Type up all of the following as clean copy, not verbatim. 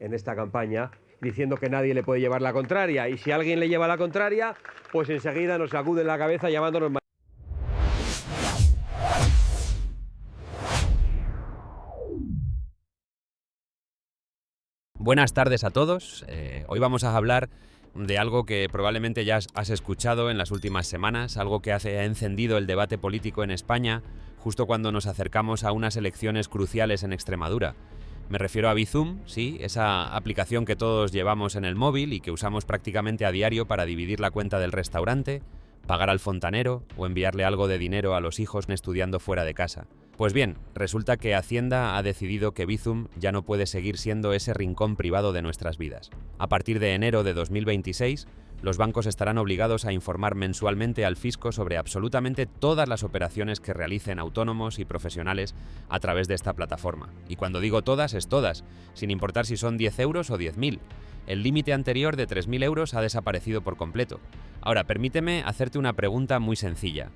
en esta campaña, diciendo que nadie le puede llevar la contraria. Y si alguien le lleva la contraria, pues enseguida nos sacuden la cabeza llamándonos... Buenas tardes a todos. Hoy vamos a hablar de algo que probablemente ya has escuchado en las últimas semanas, algo que ha encendido el debate político en España justo cuando nos acercamos a unas elecciones cruciales en Extremadura. Me refiero a Bizum, sí, esa aplicación que todos llevamos en el móvil y que usamos prácticamente a diario para dividir la cuenta del restaurante, pagar al fontanero o enviarle algo de dinero a los hijos estudiando fuera de casa. Pues bien, resulta que Hacienda ha decidido que Bizum ya no puede seguir siendo ese rincón privado de nuestras vidas. A partir de enero de 2026, los bancos estarán obligados a informar mensualmente al fisco sobre absolutamente todas las operaciones que realicen autónomos y profesionales a través de esta plataforma. Y cuando digo todas, es todas, sin importar si son 10 euros o 10.000. El límite anterior de 3.000 euros ha desaparecido por completo. Ahora, permíteme hacerte una pregunta muy sencilla.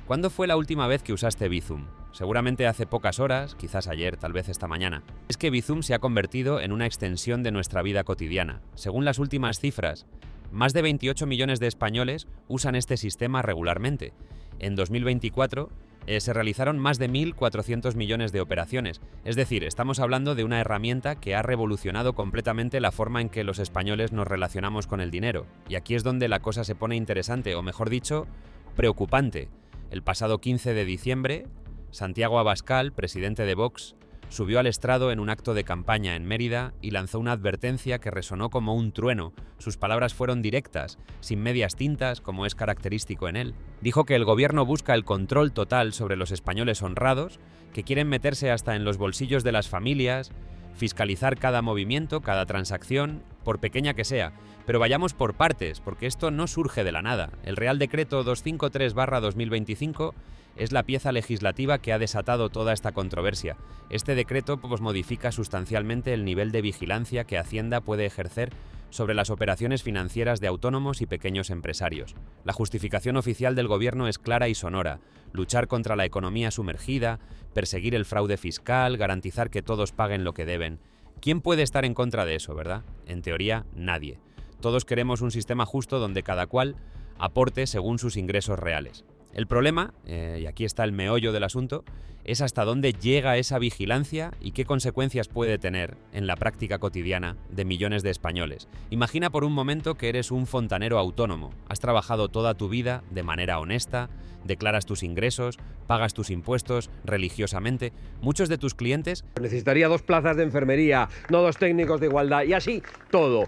¿Cuándo fue la última vez que usaste Bizum? Seguramente hace pocas horas, quizás ayer, tal vez esta mañana. Es que Bizum se ha convertido en una extensión de nuestra vida cotidiana. Según las últimas cifras, más de 28 millones de españoles usan este sistema regularmente. En 2024 se realizaron más de 1.400 millones de operaciones. Es decir, estamos hablando de una herramienta que ha revolucionado completamente la forma en que los españoles nos relacionamos con el dinero. Y aquí es donde la cosa se pone interesante, o mejor dicho, preocupante. El pasado 15 de diciembre, Santiago Abascal, presidente de Vox, subió al estrado en un acto de campaña en Mérida y lanzó una advertencia que resonó como un trueno. Sus palabras fueron directas, sin medias tintas, como es característico en él. Dijo que el gobierno busca el control total sobre los españoles honrados, que quieren meterse hasta en los bolsillos de las familias, fiscalizar cada movimiento, cada transacción, por pequeña que sea. Pero vayamos por partes, porque esto no surge de la nada. El Real Decreto 253/2025 es la pieza legislativa que ha desatado toda esta controversia. Este decreto modifica sustancialmente el nivel de vigilancia que Hacienda puede ejercer sobre las operaciones financieras de autónomos y pequeños empresarios. La justificación oficial del gobierno es clara y sonora: luchar contra la economía sumergida, perseguir el fraude fiscal, garantizar que todos paguen lo que deben. ¿Quién puede estar en contra de eso, verdad? En teoría, nadie. Todos queremos un sistema justo donde cada cual aporte según sus ingresos reales. El problema, y aquí está el meollo del asunto, es hasta dónde llega esa vigilancia y qué consecuencias puede tener en la práctica cotidiana de millones de españoles. Imagina por un momento que eres un fontanero autónomo, has trabajado toda tu vida de manera honesta, declaras tus ingresos, pagas tus impuestos religiosamente. Muchos de tus clientes... Necesitaría 2 plazas de enfermería, no 2 técnicos de igualdad, y así todo.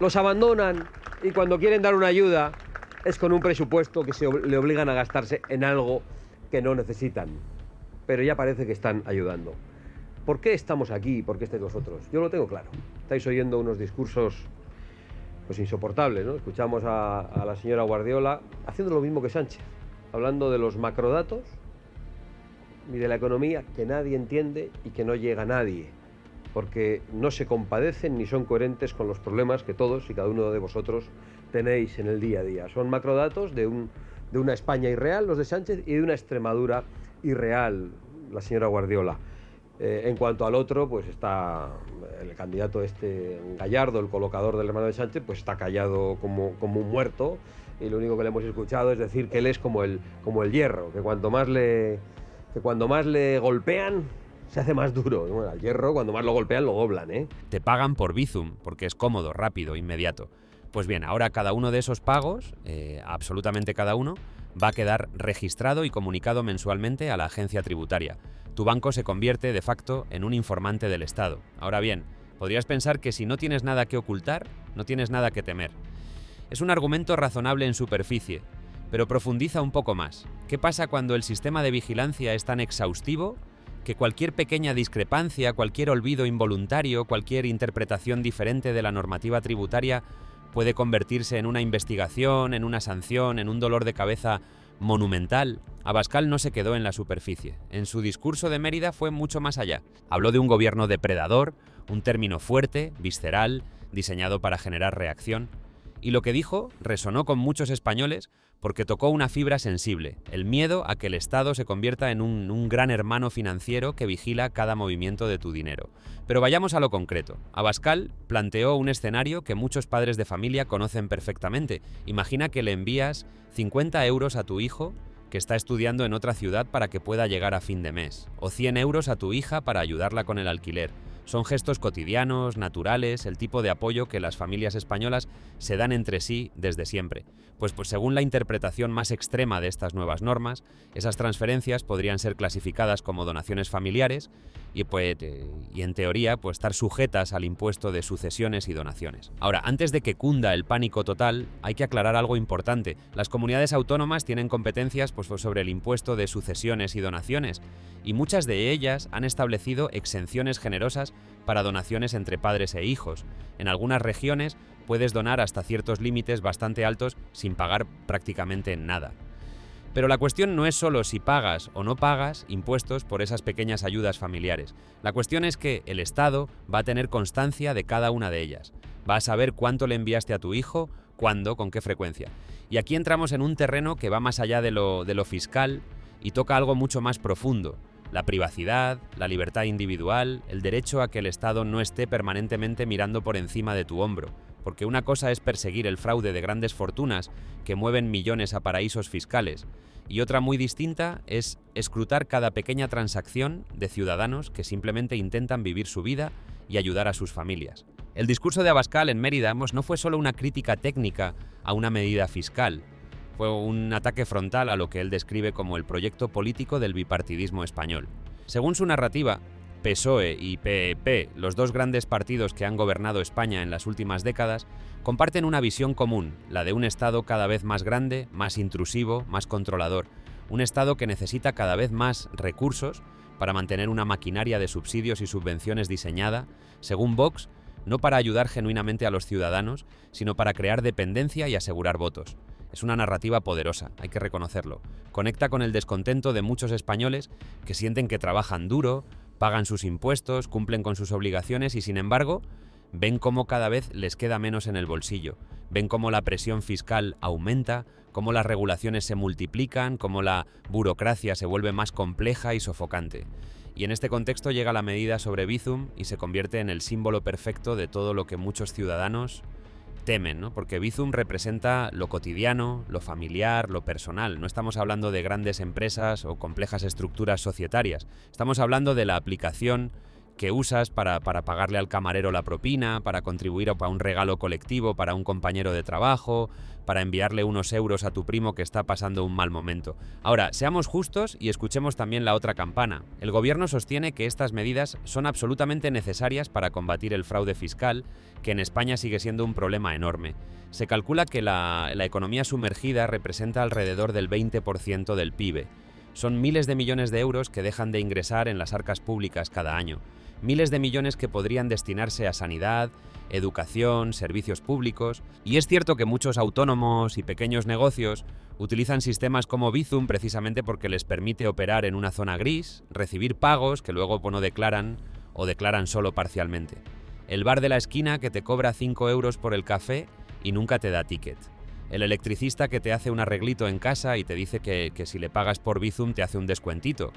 Los abandonan y cuando quieren dar una ayuda es con un presupuesto que le obligan a gastarse en algo que no necesitan. Pero ya parece que están ayudando. ¿Por qué estamos aquí? ¿Por qué estáis vosotros? Yo lo tengo claro. Estáis oyendo unos discursos pues insoportables, ¿no? Escuchamos a la señora Guardiola haciendo lo mismo que Sánchez, hablando de los macrodatos y de la economía que nadie entiende y que no llega a nadie, porque no se compadecen ni son coherentes con los problemas que todos y cada uno de vosotros tenéis en el día a día. Son macrodatos de una España irreal, los de Sánchez, y de una Extremadura irreal, la señora Guardiola. En cuanto al otro, pues está el candidato Gallardo, el colocador del hermano de Sánchez, pues está callado como un muerto, y lo único que le hemos escuchado es decir que él es como el hierro, que cuando más le golpean se hace más duro. Bueno, al hierro, cuando más lo golpean, lo doblan, ¿eh? Te pagan por Bizum, porque es cómodo, rápido, inmediato. Pues bien, ahora cada uno de esos pagos, absolutamente cada uno, va a quedar registrado y comunicado mensualmente a la agencia tributaria. Tu banco se convierte, de facto, en un informante del Estado. Ahora bien, podrías pensar que si no tienes nada que ocultar, no tienes nada que temer. Es un argumento razonable en superficie, pero profundiza un poco más. ¿Qué pasa cuando el sistema de vigilancia es tan exhaustivo que cualquier pequeña discrepancia, cualquier olvido involuntario, cualquier interpretación diferente de la normativa tributaria puede convertirse en una investigación, en una sanción, en un dolor de cabeza monumental? Abascal no se quedó en la superficie. En su discurso de Mérida fue mucho más allá. Habló de un gobierno depredador, un término fuerte, visceral, diseñado para generar reacción. Y lo que dijo resonó con muchos españoles porque tocó una fibra sensible, el miedo a que el Estado se convierta en un gran hermano financiero que vigila cada movimiento de tu dinero. Pero vayamos a lo concreto. Abascal planteó un escenario que muchos padres de familia conocen perfectamente. Imagina que le envías 50 euros a tu hijo que está estudiando en otra ciudad para que pueda llegar a fin de mes, o 100 euros a tu hija para ayudarla con el alquiler. Son gestos cotidianos, naturales, el tipo de apoyo que las familias españolas se dan entre sí desde siempre. Pues según la interpretación más extrema de estas nuevas normas, esas transferencias podrían ser clasificadas como donaciones familiares y en teoría estar sujetas al impuesto de sucesiones y donaciones. Ahora, antes de que cunda el pánico total, hay que aclarar algo importante. Las comunidades autónomas tienen competencias sobre el impuesto de sucesiones y donaciones, y muchas de ellas han establecido exenciones generosas para donaciones entre padres e hijos. En algunas regiones puedes donar hasta ciertos límites bastante altos sin pagar prácticamente nada. Pero la cuestión no es solo si pagas o no pagas impuestos por esas pequeñas ayudas familiares. La cuestión es que el Estado va a tener constancia de cada una de ellas. Va a saber cuánto le enviaste a tu hijo, cuándo, con qué frecuencia. Y aquí entramos en un terreno que va más allá de lo fiscal y toca algo mucho más profundo. La privacidad, la libertad individual, el derecho a que el Estado no esté permanentemente mirando por encima de tu hombro. Porque una cosa es perseguir el fraude de grandes fortunas que mueven millones a paraísos fiscales, y otra muy distinta es escrutar cada pequeña transacción de ciudadanos que simplemente intentan vivir su vida y ayudar a sus familias. El discurso de Abascal en Mérida no fue solo una crítica técnica a una medida fiscal, fue un ataque frontal a lo que él describe como el proyecto político del bipartidismo español. Según su narrativa, PSOE y PEP, los dos grandes partidos que han gobernado España en las últimas décadas, comparten una visión común, la de un Estado cada vez más grande, más intrusivo, más controlador. Un Estado que necesita cada vez más recursos para mantener una maquinaria de subsidios y subvenciones diseñada, según Vox, no para ayudar genuinamente a los ciudadanos, sino para crear dependencia y asegurar votos. Es una narrativa poderosa, hay que reconocerlo. Conecta con el descontento de muchos españoles que sienten que trabajan duro, pagan sus impuestos, cumplen con sus obligaciones y, sin embargo, ven cómo cada vez les queda menos en el bolsillo. Ven cómo la presión fiscal aumenta, cómo las regulaciones se multiplican, cómo la burocracia se vuelve más compleja y sofocante. Y en este contexto llega la medida sobre Bizum y se convierte en el símbolo perfecto de todo lo que muchos ciudadanos temen, ¿no? Porque Bizum representa lo cotidiano, lo familiar, lo personal. No estamos hablando de grandes empresas o complejas estructuras societarias. Estamos hablando de la aplicación que usas para pagarle al camarero la propina, para contribuir a un regalo colectivo para un compañero de trabajo, para enviarle unos euros a tu primo que está pasando un mal momento. Ahora, seamos justos y escuchemos también la otra campana. El gobierno sostiene que estas medidas son absolutamente necesarias para combatir el fraude fiscal, que en España sigue siendo un problema enorme. Se calcula que la economía sumergida representa alrededor del 20% del PIB. Son miles de millones de euros que dejan de ingresar en las arcas públicas cada año. Miles de millones que podrían destinarse a sanidad, educación, servicios públicos. Y es cierto que muchos autónomos y pequeños negocios utilizan sistemas como Bizum precisamente porque les permite operar en una zona gris, recibir pagos que luego no declaran o declaran solo parcialmente. El bar de la esquina que te cobra 5 euros por el café y nunca te da ticket. El electricista que te hace un arreglito en casa y te dice que si le pagas por Bizum te hace un descuentito.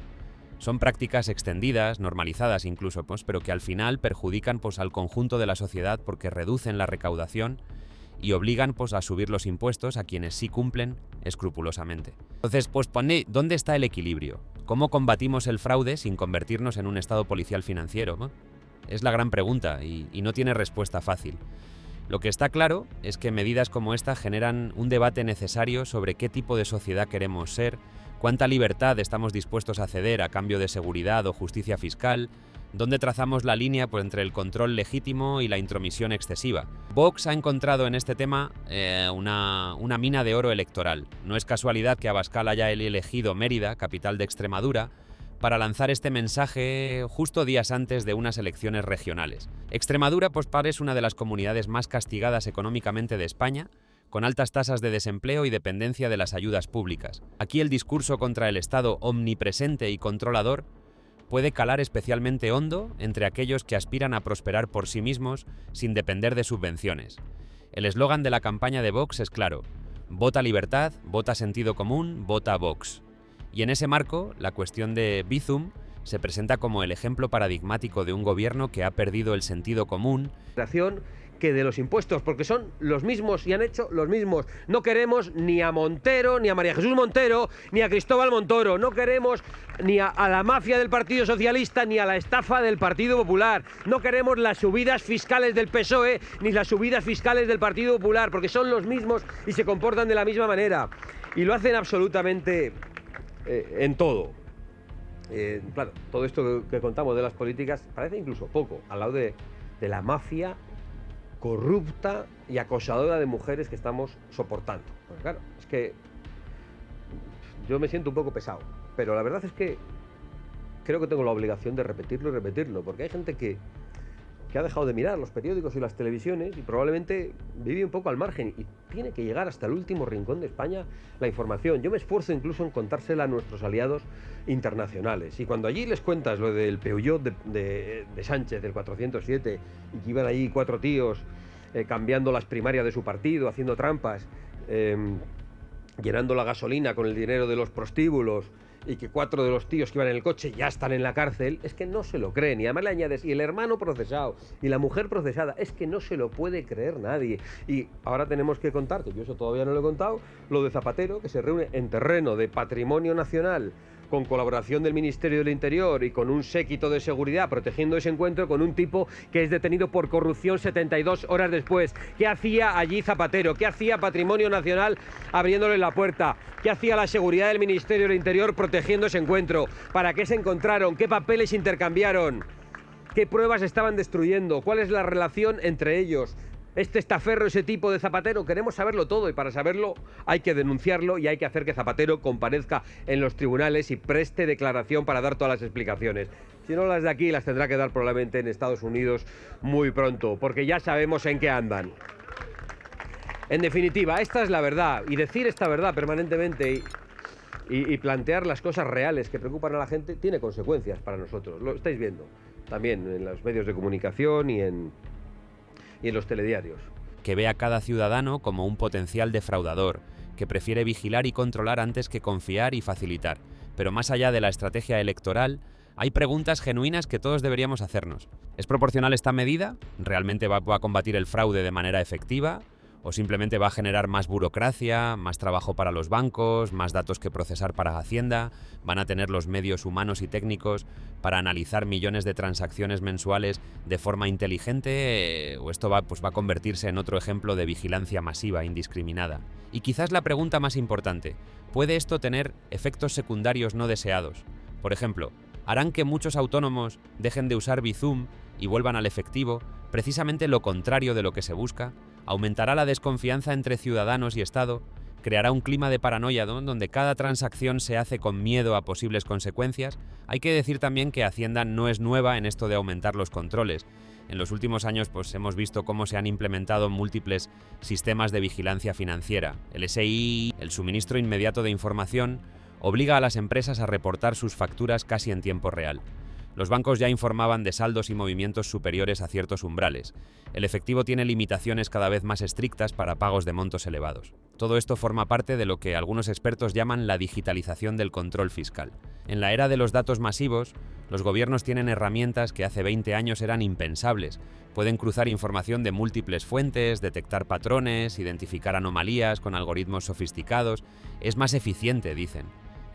Son prácticas extendidas, normalizadas incluso, pero que al final perjudican al conjunto de la sociedad porque reducen la recaudación y obligan a subir los impuestos a quienes sí cumplen escrupulosamente. Entonces, ¿dónde está el equilibrio? ¿Cómo combatimos el fraude sin convertirnos en un estado policial financiero, ¿no? Es la gran pregunta y no tiene respuesta fácil. Lo que está claro es que medidas como esta generan un debate necesario sobre qué tipo de sociedad queremos ser, cuánta libertad estamos dispuestos a ceder a cambio de seguridad o justicia fiscal, dónde trazamos la línea entre el control legítimo y la intromisión excesiva. Vox ha encontrado en este tema una mina de oro electoral. No es casualidad que Abascal haya elegido Mérida, capital de Extremadura, para lanzar este mensaje justo días antes de unas elecciones regionales. Extremadura, es una de las comunidades más castigadas económicamente de España, con altas tasas de desempleo y dependencia de las ayudas públicas. Aquí el discurso contra el Estado omnipresente y controlador puede calar especialmente hondo entre aquellos que aspiran a prosperar por sí mismos sin depender de subvenciones. El eslogan de la campaña de Vox es claro: Vota libertad, vota sentido común, vota Vox. Y en ese marco, la cuestión de Bizum se presenta como el ejemplo paradigmático de un gobierno que ha perdido el sentido común. Que de los impuestos, porque son los mismos y han hecho los mismos. No queremos ni a Montero, ni a María Jesús Montero, ni a Cristóbal Montoro. No queremos ni a la mafia del Partido Socialista, ni a la estafa del Partido Popular. No queremos las subidas fiscales del PSOE, ni las subidas fiscales del Partido Popular, porque son los mismos y se comportan de la misma manera. Y lo hacen absolutamente en todo. Claro, todo esto que contamos de las políticas parece incluso poco al lado de la mafia corrupta y acosadora de mujeres que estamos soportando. Porque claro, es que yo me siento un poco pesado, pero la verdad es que creo que tengo la obligación de repetirlo y repetirlo, porque hay gente que ha dejado de mirar los periódicos y las televisiones y probablemente vive un poco al margen y tiene que llegar hasta el último rincón de España la información. Yo me esfuerzo incluso en contársela a nuestros aliados internacionales, y cuando allí les cuentas lo del Peugeot de Sánchez, del 407, y que iban allí 4 tíos cambiando las primarias de su partido, haciendo trampas, llenando la gasolina con el dinero de los prostíbulos, y que 4 de los tíos que iban en el coche ya están en la cárcel, es que no se lo creen. Y además le añades, y el hermano procesado, y la mujer procesada, es que no se lo puede creer nadie. Y ahora tenemos que contar, que yo eso todavía no lo he contado, lo de Zapatero, que se reúne en terreno de patrimonio nacional, con colaboración del Ministerio del Interior y con un séquito de seguridad protegiendo ese encuentro, con un tipo que es detenido por corrupción 72 horas después. ¿Qué hacía allí Zapatero? ¿Qué hacía Patrimonio Nacional abriéndole la puerta? ¿Qué hacía la seguridad del Ministerio del Interior protegiendo ese encuentro? ¿Para qué se encontraron? ¿Qué papeles intercambiaron? ¿Qué pruebas estaban destruyendo? ¿Cuál es la relación entre ellos? Este estaferro, ese tipo de Zapatero, queremos saberlo todo, y para saberlo hay que denunciarlo y hay que hacer que Zapatero comparezca en los tribunales y preste declaración para dar todas las explicaciones. Si no las de aquí, las tendrá que dar probablemente en Estados Unidos muy pronto, porque ya sabemos en qué andan. En definitiva, esta es la verdad, y decir esta verdad permanentemente y plantear las cosas reales que preocupan a la gente tiene consecuencias para nosotros. Lo estáis viendo también en los medios de comunicación y en los telediarios. Que ve a cada ciudadano como un potencial defraudador, que prefiere vigilar y controlar antes que confiar y facilitar. Pero más allá de la estrategia electoral, hay preguntas genuinas que todos deberíamos hacernos. ¿Es proporcional esta medida? ¿Realmente va a combatir el fraude de manera efectiva? ¿O simplemente va a generar más burocracia, más trabajo para los bancos, más datos que procesar para Hacienda? ¿Van a tener los medios humanos y técnicos para analizar millones de transacciones mensuales de forma inteligente? ¿O esto va a convertirse en otro ejemplo de vigilancia masiva, indiscriminada? Y quizás la pregunta más importante, ¿puede esto tener efectos secundarios no deseados? Por ejemplo, ¿harán que muchos autónomos dejen de usar Bizum y vuelvan al efectivo, precisamente lo contrario de lo que se busca? ¿Aumentará la desconfianza entre ciudadanos y Estado? ¿Creará un clima de paranoia donde cada transacción se hace con miedo a posibles consecuencias? Hay que decir también que Hacienda no es nueva en esto de aumentar los controles. En los últimos años hemos visto cómo se han implementado múltiples sistemas de vigilancia financiera. El SI, el suministro inmediato de información, obliga a las empresas a reportar sus facturas casi en tiempo real. Los bancos ya informaban de saldos y movimientos superiores a ciertos umbrales. El efectivo tiene limitaciones cada vez más estrictas para pagos de montos elevados. Todo esto forma parte de lo que algunos expertos llaman la digitalización del control fiscal. En la era de los datos masivos, los gobiernos tienen herramientas que hace 20 años eran impensables. Pueden cruzar información de múltiples fuentes, detectar patrones, identificar anomalías con algoritmos sofisticados. Es más eficiente, dicen.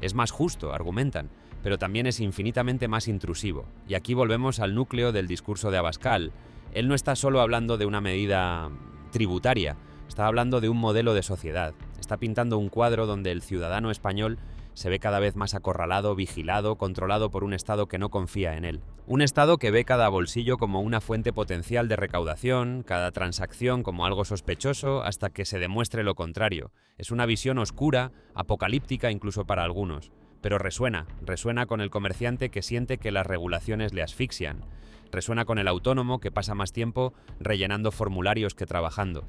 Es más justo, argumentan, pero también es infinitamente más intrusivo. Y aquí volvemos al núcleo del discurso de Abascal. Él no está solo hablando de una medida tributaria, está hablando de un modelo de sociedad. Está pintando un cuadro donde el ciudadano español se ve cada vez más acorralado, vigilado, controlado por un Estado que no confía en él. Un Estado que ve cada bolsillo como una fuente potencial de recaudación, cada transacción como algo sospechoso, hasta que se demuestre lo contrario. Es una visión oscura, apocalíptica incluso para algunos. Pero resuena con el comerciante que siente que las regulaciones le asfixian. Resuena con el autónomo que pasa más tiempo rellenando formularios que trabajando.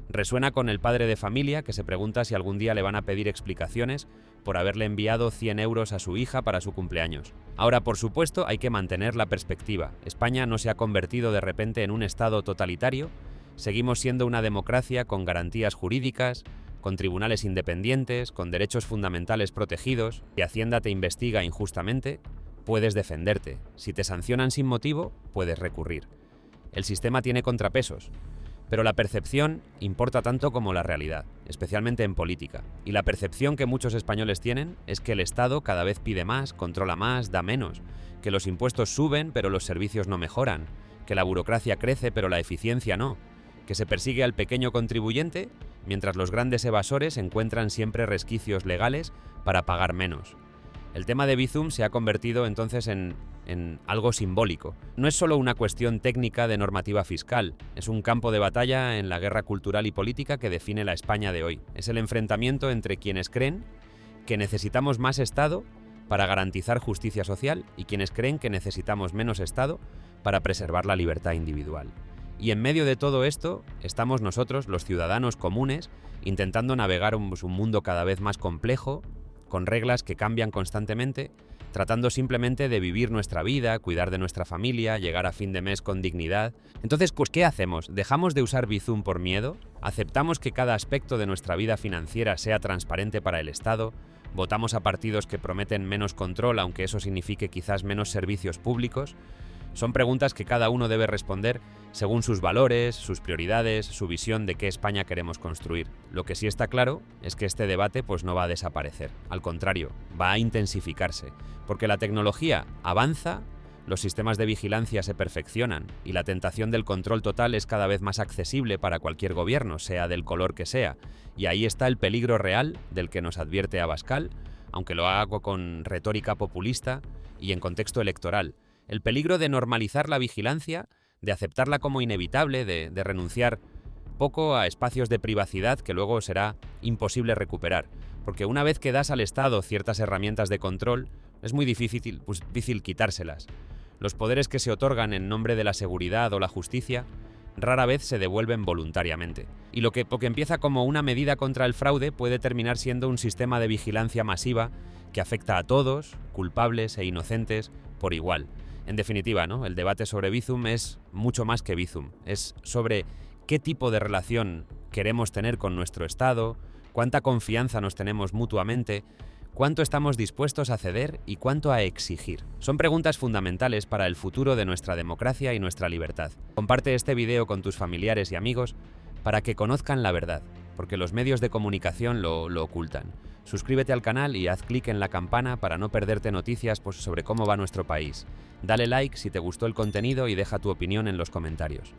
Resuena con el padre de familia que se pregunta si algún día le van a pedir explicaciones por haberle enviado 100 euros a su hija para su cumpleaños. Ahora, por supuesto, hay que mantener la perspectiva. España no se ha convertido de repente en un Estado totalitario. Seguimos siendo una democracia con garantías jurídicas, con tribunales independientes, con derechos fundamentales protegidos, y Hacienda te investiga injustamente, puedes defenderte. Si te sancionan sin motivo, puedes recurrir. El sistema tiene contrapesos, pero la percepción importa tanto como la realidad, especialmente en política. Y la percepción que muchos españoles tienen es que el Estado cada vez pide más, controla más, da menos, que los impuestos suben pero los servicios no mejoran, que la burocracia crece pero la eficiencia no, que se persigue al pequeño contribuyente mientras los grandes evasores encuentran siempre resquicios legales para pagar menos. El tema de Bizum se ha convertido entonces en algo simbólico. No es solo una cuestión técnica de normativa fiscal, es un campo de batalla en la guerra cultural y política que define la España de hoy. Es el enfrentamiento entre quienes creen que necesitamos más Estado para garantizar justicia social y quienes creen que necesitamos menos Estado para preservar la libertad individual. Y en medio de todo esto estamos nosotros, los ciudadanos comunes, intentando navegar un mundo cada vez más complejo, con reglas que cambian constantemente, tratando simplemente de vivir nuestra vida, cuidar de nuestra familia, llegar a fin de mes con dignidad. Entonces, pues, ¿qué hacemos? ¿Dejamos de usar Bizum por miedo? ¿Aceptamos que cada aspecto de nuestra vida financiera sea transparente para el Estado? ¿Votamos a partidos que prometen menos control, aunque eso signifique quizás menos servicios públicos? Son preguntas que cada uno debe responder según sus valores, sus prioridades, su visión de qué España queremos construir. Lo que sí está claro es que este debate pues no va a desaparecer. Al contrario, va a intensificarse, porque la tecnología avanza, los sistemas de vigilancia se perfeccionan y la tentación del control total es cada vez más accesible para cualquier gobierno, sea del color que sea. Y ahí está el peligro real del que nos advierte Abascal, aunque lo haga con retórica populista y en contexto electoral. El peligro de normalizar la vigilancia, de aceptarla como inevitable, de renunciar poco a espacios de privacidad que luego será imposible recuperar. Porque una vez que das al Estado ciertas herramientas de control, es muy difícil quitárselas. Los poderes que se otorgan en nombre de la seguridad o la justicia rara vez se devuelven voluntariamente. Y lo que empieza como una medida contra el fraude puede terminar siendo un sistema de vigilancia masiva que afecta a todos, culpables e inocentes, por igual. En definitiva, ¿no? El debate sobre Bizum es mucho más que Bizum. Es sobre qué tipo de relación queremos tener con nuestro Estado, cuánta confianza nos tenemos mutuamente, cuánto estamos dispuestos a ceder y cuánto a exigir. Son preguntas fundamentales para el futuro de nuestra democracia y nuestra libertad. Comparte este video con tus familiares y amigos para que conozcan la verdad, porque los medios de comunicación lo ocultan. Suscríbete al canal y haz clic en la campana para no perderte noticias sobre cómo va nuestro país. Dale like si te gustó el contenido y deja tu opinión en los comentarios.